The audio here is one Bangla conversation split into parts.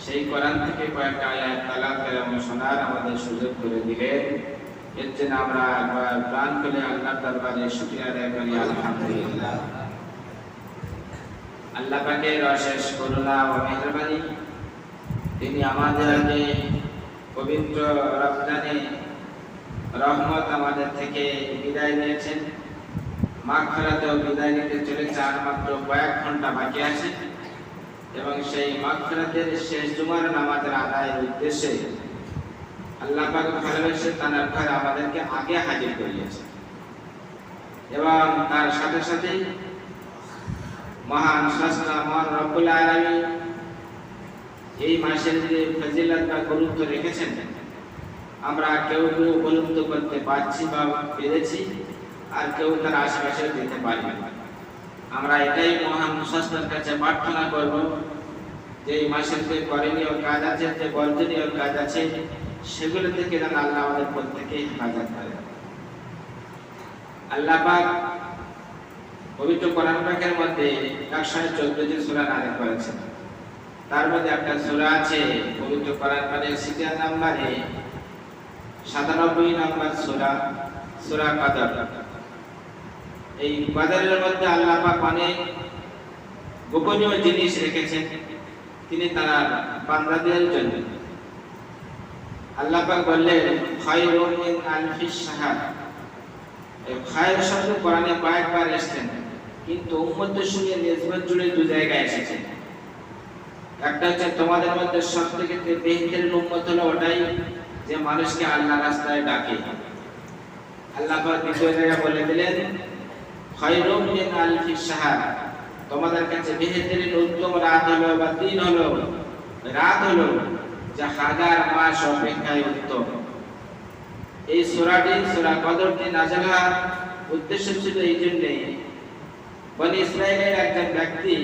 সেই কোরআন থেকে কয়েকটা আয়াত তেলাওয়াত এবং শোনার আমাদের সুযোগ করে দিলেন। এর জন্য আমরা প্রাণ খুলে আল্লাহর দরবারে শুকরিয়া আদায় করি, আলহামদুলিল্লাহ। আল্লাহ পাকের অশেষ করুণা ও মেহেরবানি, তিনি আমাদের আগে পবিত্র রমজানে রহমত আমাদের থেকে বিদায় নিয়েছেন। মাগফিরাতেও বিদায় নিতে চলেছে, আর মাত্র কয়েক ঘন্টা বাকি আছে এবং সেই মাগফিরাতের শেষ জুমার নামাজের আদায়ের উদ্দেশ্যে আল্লাহ পাক ভালোবেসে তার ঘরে আমাদেরকে আগে হাজির করিয়েছে এবং তার সাথে সাথে মহান স্রষ্টা মহান রব্বুল আলামিন এই মাসের যে ফজিলত বা গুরুত্ব রেখেছেন, আমরা কেউ কেউ উপলব্ধ করতে পারছি বা পেরেছি, আর কেউ তার আশেপাশে দিতে পারি না। আমরা এটাই মহান স্রষ্টার কাছে প্রার্থনা করব যে এই মাসের যে করণীয় কাজ আছে, যে বর্জনীয় কাজ আছে, সেগুলো থেকে যেন আল্লাহ আমাদের প্রত্যেককে হেফাজত করে। আল্লাহ পাক পবিত্র কোরআন পাকের মধ্যে 114টি সূরা নাযিল করেছেন। তার মধ্যে একটা সূরা আছে পবিত্র কোরআন পাকের 7 নম্বরে 97 নম্বর সূরা, সূরা কদর। এই কদরের মধ্যে আল্লাহ পাক অনেক গোপনীয় জিনিস রেখেছেন তিনি তার বান্দাদের জন্য। আল্লাহ পাক বললেন খায়রুম মিন আলফিশ শাহর। এই খায়র শব্দ কোরআনে কয়েকবার এসেছে, কিন্তু উম্মতের সঙ্গে নিসবত জুড়ে দুই জায়গায় এসেছে। একটা হচ্ছে তোমাদের মধ্যে সবথেকে বেহতরিন উম্মত হলো ওটাই যে মানুষকে আল্লাহর রাস্তায় ডাকে। আল্লাহ পাক দ্বিতীয় জায়গায় বলে দিলেন খায়রুম মিন আলফিশ শাহর, তোমাদের কাছে বেহতরিন উত্তম রাত হলো বা দিন হলো, রাত হলো যা হাজার মাস অপেক্ষায় উত্তম। এই সূরাটি সূরা কদরটি নাযিল হওয়ার উদ্দেশ্য ছিল এই জন্যে, বনি ইসরাইলের একজন ব্যক্তি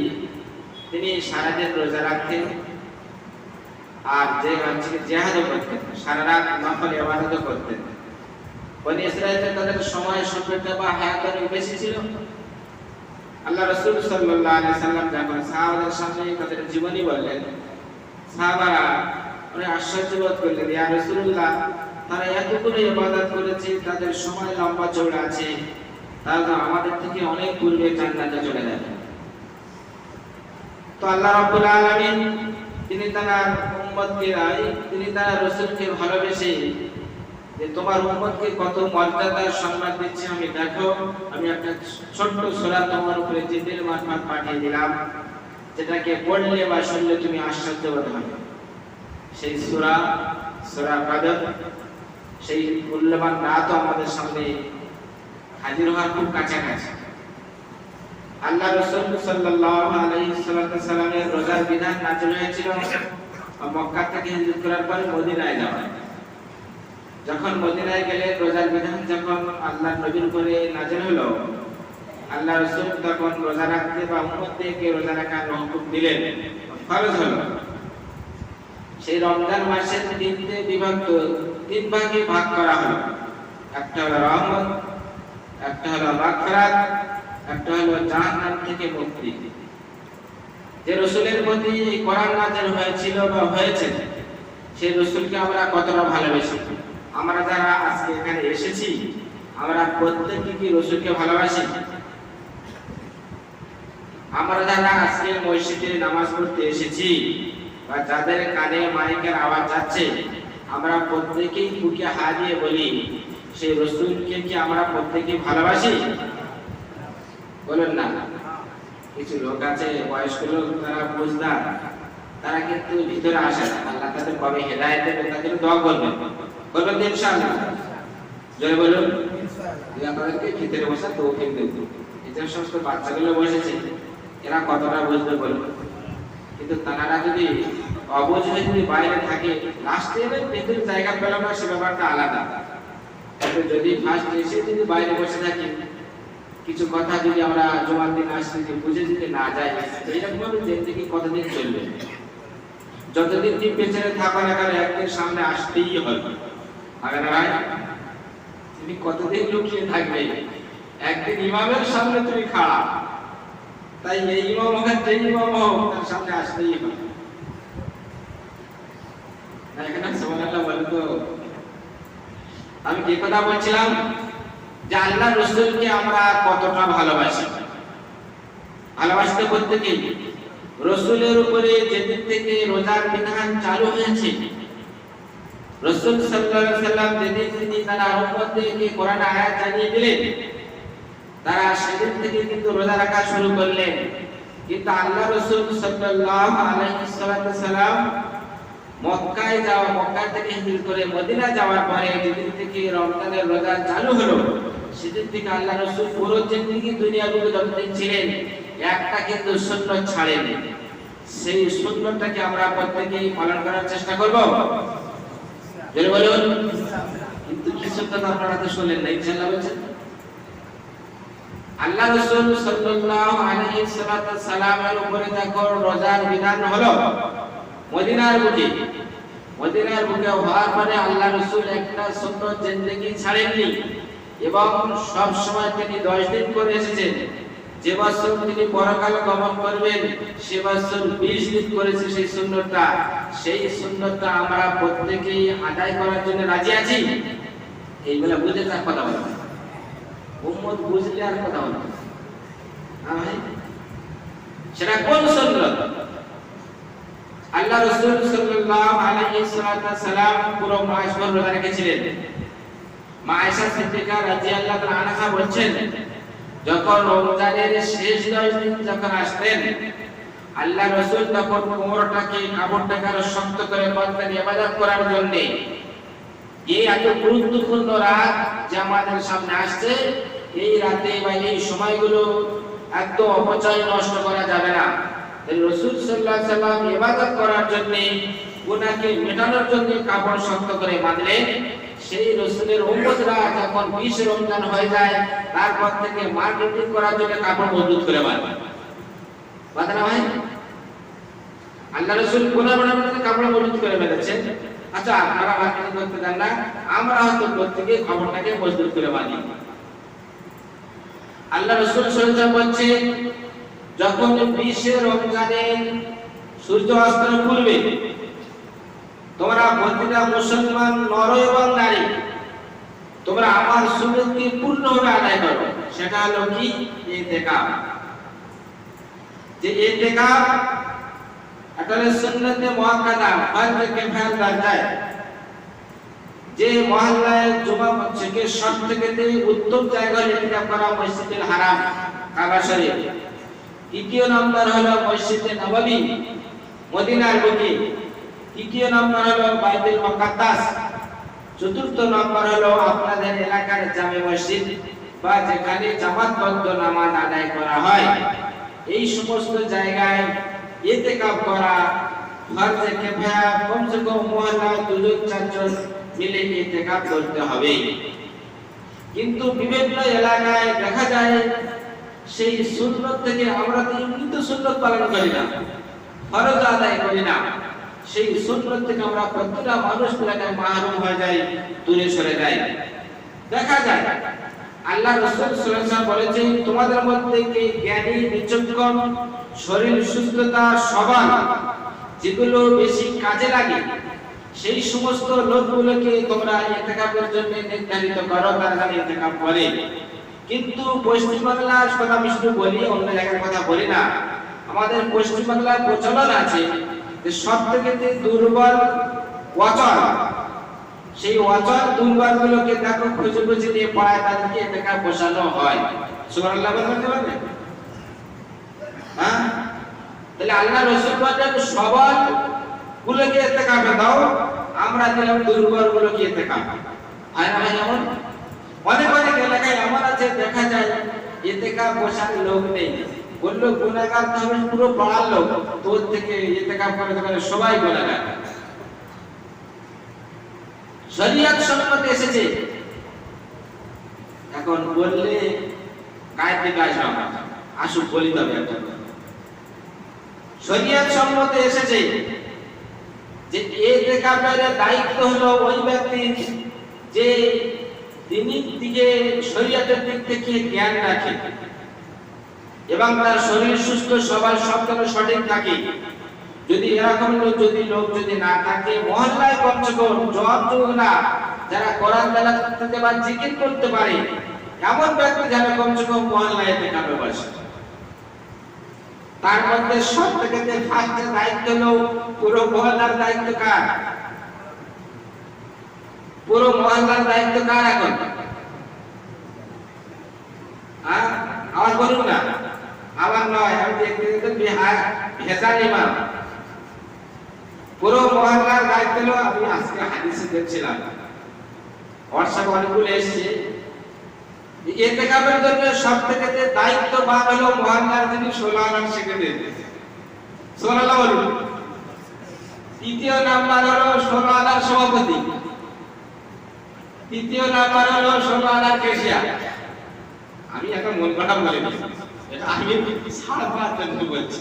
তিনি সারাদিন রোজা রাখতেন আর যে জিহাদ করতেন, সারা রাত নফল ইবাদত করতেন। বনি ইসরাইলে তাদের সময় সংক্ষিপ্ত বা হায়াত অনেক বেশি ছিল। আল্লাহ রাসূল সাল্লাল্লাহু আলাইহি সাল্লাম যখন সাহাবাদের সামনে তাদের জীবনী বললেন, সাহাবারা অনেক আশ্চর্য বোধ করলেন, ইয়া রাসূলুল্লাহ, তারা এতগুলো ইবাদত করেছে, তাদের সময় লম্বা চওড়া আছে, তারা তো আমাদের থেকে অনেক পূর্বে জান্নাতে চলে যাবে। তো আল্লাহ রাব্বুল আলামিন তিনি তার উম্মতকে তিনি তার রাসূলকে ভালোবেসে যে তোমার উম্মতকে কত মর্যাদা সম্মান দিচ্ছে আমি দেখো, আমি একটা ছোট্ট সূরা তোমার উপরে জিবরিল মারফত পাঠিয়ে দিলাম, যেটাকে পড়লে বা শুনলে তুমি আশ্চর্য বোধ হবে। সেই সূরা, সূরা কদর, সেই মূল্যবান রাত আমাদের সামনে হাজির হওয়ার খুব কাছাকাছি। আল্লাহ রাসূল সাল্লাল্লাহু আলাইহি সাল্লামের রোজার বিধান নাযিল হয়েছিল মক্কা থেকে হিজরত করার পর মদিনায় যাওয়া। যখন মদিনায় গেলে রোজার বিধান যখন আল্লাহর নবীর উপরে নাযিল হলো, আল্লাহ রাসূল তখন রোজা রাখতে বা উম্মতকে রোজা রাখার হুকুম দিলেন, ফরজ হলো। সেই রমজান মাসের দিনতে বিভক্ত, তিন ভাগে ভাগ করা হলো। একটা হলো রহমত, একটা হলো মাগফিরাত, একটা হলো জাহান্নাম থেকে মুক্তি। যে রাসূলের প্রতি কোরআন নাযিল হয়েছিল বা হয়েছে, সেই রাসূলকে আমরা কতটা ভালোবাসি। আমরা যারা আজকে এখানে এসেছি, আমরা প্রত্যেকে কি রাসূলকে ভালোবাসি? আমরা যারা আজকে মসজিদে নামাজ পড়তে এসেছি বা যাদের কানে মাইকের আওয়াজ যাচ্ছে, আমরা প্রত্যেকেই বুকে হাত দিয়ে বলি সেই রাসূলকে কি আমরা প্রত্যেকেই ভালোবাসি? বলেন না। কিছু লোক আছে বয়স্ক লোক, তারা বুঝদার, তারা কিন্তু ভিতরে আসে না। আল্লাহ তাদের কবে হেদায়েত দেবে তাদের দোয়া করবেন, বলবেন ইনশাআল্লাহ। জয় বলুন ইনশাআল্লাহ। আপনাদেরকে ভিতরে বসার তৌফিক দেব। এই যে সমস্ত বাচ্চাগুলো বসেছে, এরা কতটা বুঝবে বলুন? কিন্তু তারা যদি অবুঝ হয়ে যদি বাইরে থাকে, লাস্টে ভেতরে জায়গা পেল না, সে ব্যাপারটা আলাদা। তবে যদি ফার্স্ট এসে যদি বাইরে বসে থাকি, কিছু কথা যদি আমরা জমার দিন আসতে বুঝে যদি না যাই, এইরকম ভাবে জিন্দেগি কতদিন চলবে? যতদিন তুমি পেছনে থাকো না কেন, একদিন সামনে আসতেই হবে। আগে না ভাই, তুমি কতদিন লুকিয়ে থাকবে? একদিন ইমামের সামনে তুমি খাড়া, তাই এই ইমাম হোক যে ইমাম হোক, তার সামনে আসতেই হবে। এখানে সুবহানাল্লাহ বলে তো। আমি কি কথা বলছিলাম যে আল্লাহ রাসূলকে আমরা কতটা ভালোবাসি। ভালোবাসতে বলতে কি রাসূলের উপরে যেদিন থেকে রোজার বিধান চালু হয়েছে, রাসূল সাল্লাল্লাহু আলাইহি ওয়াসাল্লাম যেদিন তিনি তার উম্মতদেরকে কোরআন আয়াত জানিয়ে দিলেন, তারা সেদিন থেকে কিন্তু রোজা রাখা শুরু করলেন। কিন্তু আল্লাহ রাসূল সাল্লাল্লাহু আলাইহি ওয়াসাল্লাম মক্কা থেকে হিজরত করে মদিনা যাওয়ার পরে যেদিন থেকে রমজানের রোজা চালু হলো, সেদিন থেকে আল্লাহ রাসূল পুরো জিন্দেগি দুনিয়ার বুকে যতদিন ছিলেন একটা কিন্তু সুন্নাত ছাড়েননি। সেই সুন্নাতটাকে আমরা প্রত্যেকেই পালন করার চেষ্টা করব। জোরে বলুন। কিন্তু কি সুন্নাত আপনারা তো শুনলেন না, ইনশাআল্লাহ বলছেন। আল্লাহ রাসূল সাল্লাল্লাহু আলাইহি সাল্লামের উপরে যখন রোজার বিধান হলো মদিনার বুকে হওয়ার পরে আল্লাহ রাসূল একটা সুন্নাত জিন্দেগি ছাড়েননি এবং সব সময় তিনি 10 দিন করে এসেছেন। যে বছর তিনি পরকালে গমন করবেন সে বছর 20 দিন করেছে সেই সুন্নাতটা আমরা প্রত্যেকেই আদায় করার জন্য রাজি আছি। এইগুলা বুঝে তার কথা বলা, উম্মত বুঝলে আর কথা বলা। সেটা কোন সুন্নাত? আল্লাহ রাসূল সাল্লাল্লাহু আলাইহি সাল্লাম পুরো মাস ভর রোজা রেখেছিলেন। মা আয়েশা সিদ্দিকা রাদিয়াল্লাহু তাআলা আনহা বলেন, যখন রমজানের শেষ 10 দিন যখন আসতেন, আল্লাহ রাসূল তখন কোমরটাকে কাপড়টাকে আরো শক্ত করে বাঁধতেন ইবাদত করার জন্য। এই এত গুরুত্বপূর্ণ রাত যে আমাদের সামনে আসছে, এই রাতে বা এই সময়গুলো একদম অপচয় নষ্ট করা যাবে না। রাসূল সাল্লাল্লাহু আলাইহি সাল্লাম ইবাদত করার জন্য গুনাহকে মেটানোর জন্য কাপড় শক্ত করে বাঁধলেন। সেই রাসূলের উম্মতরা যখন 20 রমজান হয়ে যায় তারপর থেকে মার্কেটিং করার জন্য কাপড় মজবুত করে বাঁধে। বাঁধে না ভাই? আল্লাহ রাসূল গুনাহ বানানোর জন্য কাপড় মজবুত করে বেঁধেছেন। আচ্ছা, আপনারা মার্কেটিং করতে জান না, আমরা হয়তো প্রত্যেকই কাপড়টাকে মজবুত করে বাঁধি। আল্লাহ রাসূল সাল্লাল্লাহু আলাইহি ওয়াসাল্লাম বলেন, যখন 20 রমজানে সূর্য অস্তের পূর্বে তোমরা প্রতিটা মুসলমান নর এবং নারী তোমরা আমার সুন্নতকে পূর্ণভাবে আদায় করো। সেটা হলো কি? ইতিকাফ। যে ইতিকাফ এটা সুন্নতে মুআক্কাদা, ফরজ কিফায়াত দরজায়। যে মহল্লায় জুমা থেকে সবথেকে উত্তম জায়গা ইতিকাফ করা মসজিদুল হারাম কাবা শরীফ। দ্বিতীয় নম্বর হলো মসজিদে নববী মদিনার বুকে। তৃতীয় নম্বর হলো বাইতুল মুকাদ্দাস। চতুর্থ নম্বর হলো আপনাদের এলাকার জামে মসজিদ বা যেখানে জামাতবদ্ধ নামাজ আদায় করা হয়। এই সমস্ত জায়গায় ইতিকাফ করা ফরজ কিফায়া, কমসে কম মহল্লা 2-4 জন মিলে ইতিকাফ করতে হবে। কিন্তু বিভিন্ন এলাকায় দেখা যায় সেই সুন্নাত থেকে আমরা তো এমনিতে সুন্নাত পালন করি না, ফরজ আদায় করি না। সেই সুন্নাত থেকে আমরা প্রত্যেকটা মানুষ এলাকায় মাহরুম হয়ে যাই, দূরে সরে যাই। দেখা যায় আল্লাহ রাসূল সাল্লাল্লাহু আলাইহি ওয়াসাল্লাম বলেছেন, তোমাদের মধ্যে কে জ্ঞানী, বিচক্ষণ, শরীর সুস্থতা, সবল, যেগুলো বেশি কাজে লাগে সেই সমস্ত লোকগুলোকে তোমরা ইতিকাফের জন্য নির্ধারিত করো, তারা ইতিকাফ করে। কিন্তু পশ্চিম বাংলার কথা আমি শুধু বলি, অন্য জায়গার কথা বলি না। আমাদের পশ্চিম বাংলার প্রচলন আছে যে সবথেকে দুর্বল অচল, সেই অচল দুর্বল গুলোকে দেখো খুঁজে খুঁজে নিয়ে পড়ায়, তাদেরকে ইতিকাফ বসানো হয়। সুবহানাল্লাহ বলতে পারবেন? হ্যাঁ, তাহলে আল্লাহ রাসূল বলেন সবল গুলোকে ইতিকাফে দাও, আমরা দিলাম দুর্বল গুলোকে ইতিকাফ। আর না যেমন অনেক এলাকায় এমন আছে দেখা যায় ইতিকাফ বসার লোক নেই, বললো গুনাহগার তো হবে পুরো পাড়ার লোক, তোর থেকে ইতিকাফ করে সবাই গুনাহগার। শরীয়ত সম্মত এসেছে, এখন বললে গায়ে থেকে আসুক বলি তবে একটা শরীয়ত সম্মত এসেছে যে ইতিকাফের দায়িত্ব হলো ওই ব্যক্তির যে দিনের দিকে শরীয়তের দিক থেকে জ্ঞান রাখে এবং তার শরীর সুস্থ সবল সব যেন সঠিক থাকে। যদি এরকম লোক যদি না থাকে, মহল্লায় কমসে কম যুবক না যারা কোরআন তেলাওয়াত করতে বা জিকির করতে পারে এমন ব্যক্তি যেন কমসে কম মহল্লায় এতেকাফে বসে। তার মধ্যে সব থেকে যে ফার্স্টের দায়িত্ব হলো পুরো মহল্লার দায়িত্ব কার? পুরো মহল্লার দায়িত্ব কার এখন? আমার বলুন না, আমার নয়, আমি দেখতে ভেজাল ইমাম। পুরো মহল্লার দায়িত্ব হলো, আমি আজকে হাদিসে দেখছিলাম হোয়াটসঅ্যাপ অনেকগুলো এসছে, ইতিকাফের জন্য সবথেকে যে দায়িত্ববান হলো মহল্লার যিনি 16 আনার সেক্রেটারি। সুবহানাল্লাহ বলুন। তৃতীয় নাম্বার হলো 16 আনার সভাপতি, তৃতীয় নাম্বার হলো 16 আনার কেশিয়ার। আমি একটা মন কথা বলে দিই, এটা আমি সারা রাত ধরে বলছি।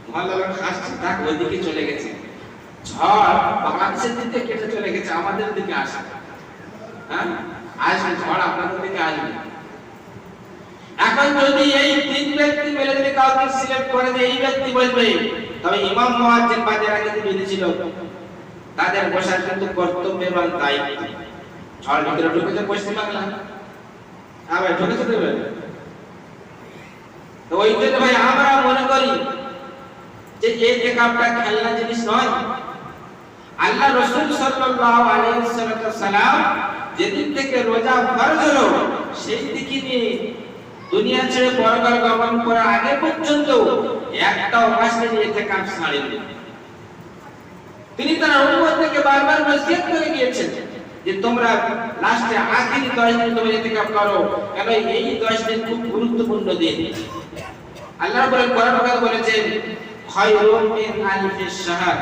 মহল্লার হাসছে, তাক ওইদিকে চলে গেছে, ঝড় বাংলাদেশের দিকে কেটে চলে গেছে, আমাদের দিকে আসে। হ্যাঁ, আসবে ঝড় আপনাদের দিকে আসবে। এখন যদি এই তিন ব্যক্তি মিলে যদি কাউকে সিলেক্ট করে যে এই ব্যক্তি বলবে, তবে ইমাম মুয়াজ্জিন বা যারা কিন্তু বিদেশি লোক তাদের বসার কিন্তু কর্তব্য এবং দায়িত্ব। ঝড় ভিতরে ঢুকেছে পশ্চিম বাংলা, আবার ঢুকেছে দেবে। তো ওই জন্য ভাই আমরা মনে করি যে এই ইতিকাফটা খেলনা জিনিস নয়। আল্লাহ রাসূল সাল্লাল্লাহু আলাইহি ওয়াসাল্লাম যেদিন থেকে রোজা ফরজ হলো সেই দিকে নিয়ে দুনিয়া ছেড়ে পরকাল গমন করার আগে পর্যন্ত একটাও মাস নিয়ে ইতিকাফ ছাড়েননি। তিনি তার উম্মতকে বারবার নসিহত করে গিয়েছেন যে তোমরা লাস্টে আখেরি 10 দিন তোমরা ইতিকাফ করো, কারণ এই 10 দিন খুব গুরুত্বপূর্ণ দিন। আল্লাহ রাব্বুল কোরআন বলেছেন খায়রুম মিন আলফিশ শাহর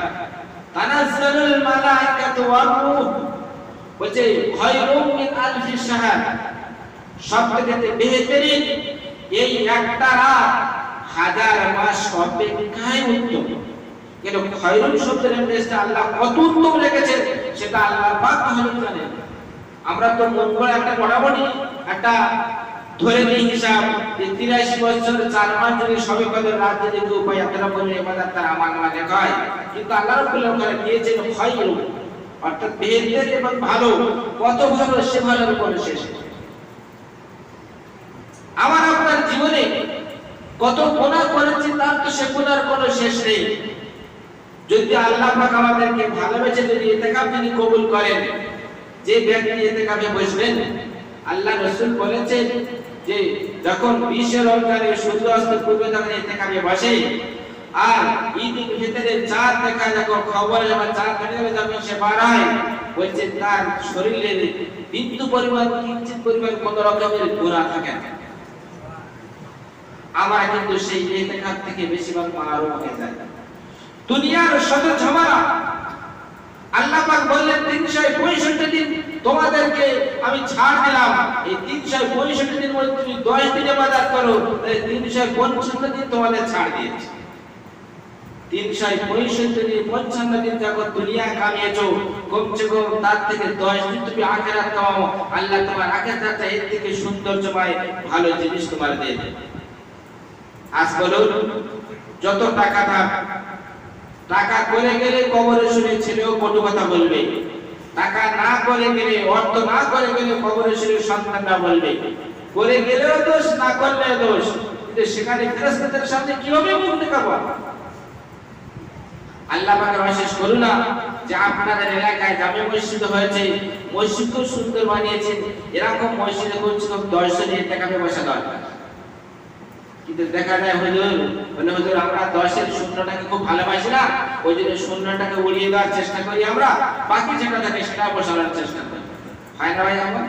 তানাজ্জালুল মালায়েকাতু ওয়ার রূহ, বলছে খায়রুম মিন আলফিশ শাহর, সবথেকে বেহতরিন এই একটা রাত হাজার মাস অপেক্ষায় উত্তম। কিন্তু খায়রুম শব্দের এমনিতে আল্লাহ কত উত্তম রেখেছেন সেটা আল্লাহ পাক ভালো জানেন। আমরা তো মন করে একটা মোটামুটি একটা ধরে নিই হিসাব যে 83 বছর 4 মাস যদি সবে কদর রাত যদি কেউ পায় আপনারা বলে ইবাদত তার আমল নামাজে হয়, কিন্তু আল্লাহ রাব্বুল আলামিন দিয়েছেন খায়রুম, অর্থাৎ বেহতর এবং ভালো। কত ভালো সে ভালোর উপর শেষ। আমার আপনার জীবনে কত গুনাহ করেছি তার তো সে গুনাহর কোনো শেষ নেই। যদি আল্লাহ পাক আমাদেরকে ভালোবেসে যদি ইতিকাফ যদি কবুল করেন, যে ব্যক্তি ইতিকাফে বসবেন, আল্লাহ রাসূল বলেছেন যে যখন 20 রমজানের সূর্য অস্ত পূর্বে যখন ইতিকাফে বসে আর ঈদের ভিতরে চাঁদ দেখা যখন খবর যখন চাঁদ দেখা যখন সে বার হয়, বলছে তার শরীরে বিন্দু পরিমাণ কিঞ্চিত পরিমাণ কোন রকমের গুনাহ থাকে না। আমরা কিন্তু সেই ইতিকাফ থেকে বেশিরভাগ মারুম হয়ে যায়। দুনিয়ার শত ঝামেলা আল্লাহ পাক বললেন 365 দিন তোমাদেরকে আমি ছাড় দিলাম। এই 365 দিনের মধ্যে তুমি 10 দিন ইবাদত করো, তাহলে 355 দিন তোমাদের ছাড় দিয়েছি। 365 দিন 55 দিন যখন দুনিয়া কামিয়েছো, কমসে কম তার থেকে 10 দিন তুমি আখিরাত কামাও। আল্লাহ তোমার আখিরাতটা এর থেকে সৌন্দর্যময় ভালো জিনিস তোমার দেবে। আজ বলুন যত টাকা থাক, টাকা করে গেলে কবরে শুনে ছেলেও কটু কথা বলবে, টাকা না করে গেলে অর্থ না করে গেলে কবরে শুনে সন্তানরা বলবে, করে গেলেও দোষ না করলেও দোষ। কিন্তু সেখানে ফেরেশতাদের সামনে কিভাবে মুখ দেখাবো? আল্লাহ পাকের অশেষ করুণা যে আপনাদের এলাকায় জামে মসজিদ হয়েছে, মসজিদ খুব সুন্দর বানিয়েছেন, এরকম মসজিদে কমসে কম 10 জন ইতিকাফে বসা দরকার। কিন্তু দেখা যায় হুজুর আমরা 10 এর শূন্যটাকে খুব ভালোবাসি না, ওই জন্য শূন্যটাকে উড়িয়ে দেওয়ার চেষ্টা করি, আমরা বাকি যেটা থাকে সেটা বসানোর চেষ্টা করি। হয় না ভাই? আমরা